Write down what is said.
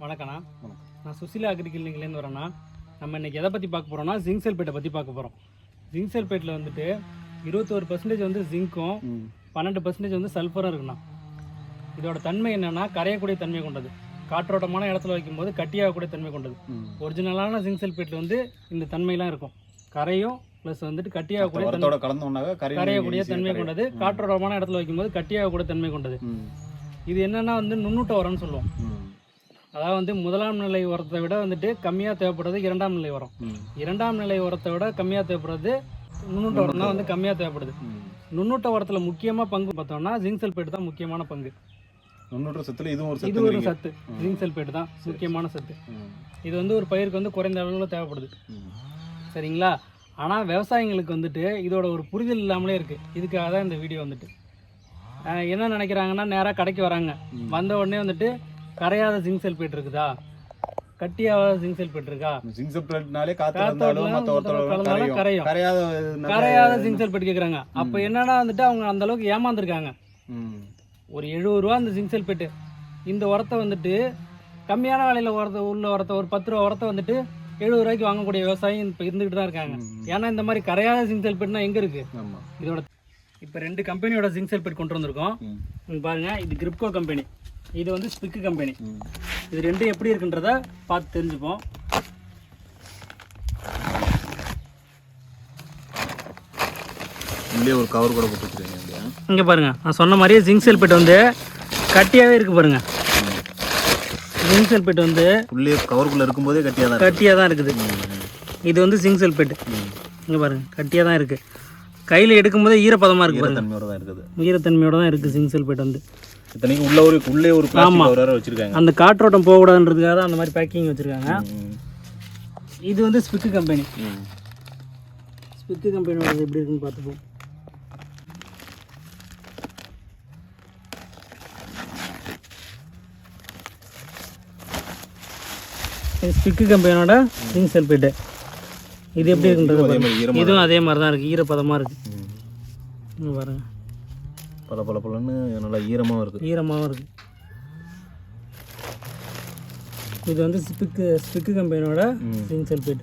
வணக்கண்ணா. நான் சுசிலா அக்ரிகிளினிக்லேருந்து வரேண்ணா. நம்ம இன்றைக்கி எதை பற்றி பார்க்க போகிறோம்னா ஜிங்க் சல்பேட்டை பற்றி பார்க்க போகிறோம். ஜிங்க் சல்பேட்டில் வந்துட்டு 21% வந்து ஜிங்க்கும் 12% வந்து சல்ஃபரும் இருக்குண்ணா. இதோட தன்மை என்னென்னா கரையக்கூடிய தன்மை கொண்டது, காற்றோட்டமான இடத்துல வைக்கும்போது கட்டியாகக்கூடிய தன்மை கொண்டது. ஒரிஜினலான ஜிங்க் சல்பேட்டில் வந்து இந்த தன்மைலாம் இருக்கும், கரையும் ப்ளஸ் வந்துட்டு கட்டியாகக்கூடிய கரையக்கூடிய தன்மை கொண்டது, காற்றோட்டமான இடத்துல வைக்கும்போது கட்டியாகக்கூடிய தன்மை கொண்டது. இது என்னென்னா வந்து நுண்ணூட்ட உரம்னு சொல்லுவோம். அதாவது வந்து முதலாம் நிலை உரத்தை விட வந்துட்டு கம்மியாக தேவைப்படுறது இரண்டாம் நிலை உரம், இரண்டாம் நிலை உரத்தை விட கம்மியாக தேவைப்படுறது நுண்ணூட்ட உரம் தான் வந்து கம்மியாக தேவைப்படுது. நுண்ணூட்ட உரத்தில் முக்கியமாக பங்கு பார்த்தோம்னா ஜிங்க் சல்பேட் தான் முக்கியமான பங்கு. நுண்ணூட்ட சத்துல இது ஒரு சத்து, ஜிங்க் சல்பேட் தான் முக்கியமான சத்து. இது வந்து ஒரு பயிருக்கு வந்து குறைந்த அளவில் தேவைப்படுது, சரிங்களா? ஆனால் விவசாயிங்களுக்கு வந்துட்டு இதோட ஒரு புரிதல் இல்லாமலே இருக்குது. இதுக்காக தான் இந்த வீடியோ வந்துட்டு என்ன நினைக்கிறாங்கன்னா, நேராக கடைக்கு வராங்க, வந்த உடனே வந்துட்டு கரையாத ஜிங்க் சல்பேட் இருக்குதா, கட்டியாத ஜிங்க் சல்பேட் இருக்கா, ஜிங்க் சல்பேட்னாலே கரையும், கரையாத ஜிங்க் சல்பேட் கேட்குறாங்க. அப்போ என்னன்னா வந்துட்டு அவங்க அந்த அளவுக்கு ஏமாந்துருக்காங்க. ஒரு 70 ரூபா அந்த ஜிங்க் சல்பேட்டு, இந்த உரத்தை வந்துட்டு கம்மியான விலையில் உள்ள உரத்தை ஒரு 10 ரூபா உரத்தை வந்துட்டு 70 ரூபாய்க்கு வாங்கக்கூடிய விவசாயம் இப்போ இருந்துகிட்டு தான் இருக்காங்க. ஏன்னா இந்த மாதிரி கரையாத ஜிங்க் சல்பேட்னா எங்கே இருக்குது? இதோட இப்போ 2 கம்பெனியோட ஜிங்க் சல்பேட் கொண்டு வந்திருக்கோம். பாருங்க, இது கிரிப்கோ கம்பெனி, இது வந்து ஸ்பிக் கம்பெனி. இது ரெண்டும் எப்படி இருக்குன்றத பார்த்து தெரிஞ்சுப்போம். ஒரு கவர் கூட போட்டுருக்கீங்க. இங்கே பாருங்க, நான் சொன்ன மாதிரியே ஜிங்க் சல்பேட் வந்து கட்டியாகவே இருக்கு பாருங்க. ஜிங்க் சல்பேட் வந்து உள்ளே கவருக்குள்ளே இருக்கும்போதே கட்டியாக தான் இருக்குது. இது வந்து ஜிங்க் சல்பேட் இங்கே பாருங்க, கட்டியாக தான் இருக்குது. கையில் எடுக்கும்போதே ஈரப்பதமாக இருக்குது பாருங்க, ஈரத்தன்மையோட தான் இருக்குது ஜிங்க் சல்பேட் வந்து. இத்தனைக்கு உள்ளே ஒரு பிளாஸ்டிக் வச்சிருக்காங்க, அந்த காற்றோட்டம் போகக்கூடாதுன்றதுக்காக தான் அந்த மாதிரி பேக்கிங் வச்சுருக்காங்க. இது வந்து ஸ்பிக் கம்பெனி. ஸ்பிக் கம்பெனியோட எப்படி இருக்குன்னு பார்த்துப்போம். இது ஸ்பிக் கம்பெனியோட ஜிங்க் சல்பேட்டு. இது எப்படி இருக்குன்றது இதுவும் அதே மாதிரி தான் இருக்குது, ஈரப்பதமாக இருக்குது பாருங்க, பலன்னு நல்லா ஈரமாகவும் இருக்குது. இது வந்து ஸ்பிக் கம்பெனியோட ஜிங்க் சல்பேட்.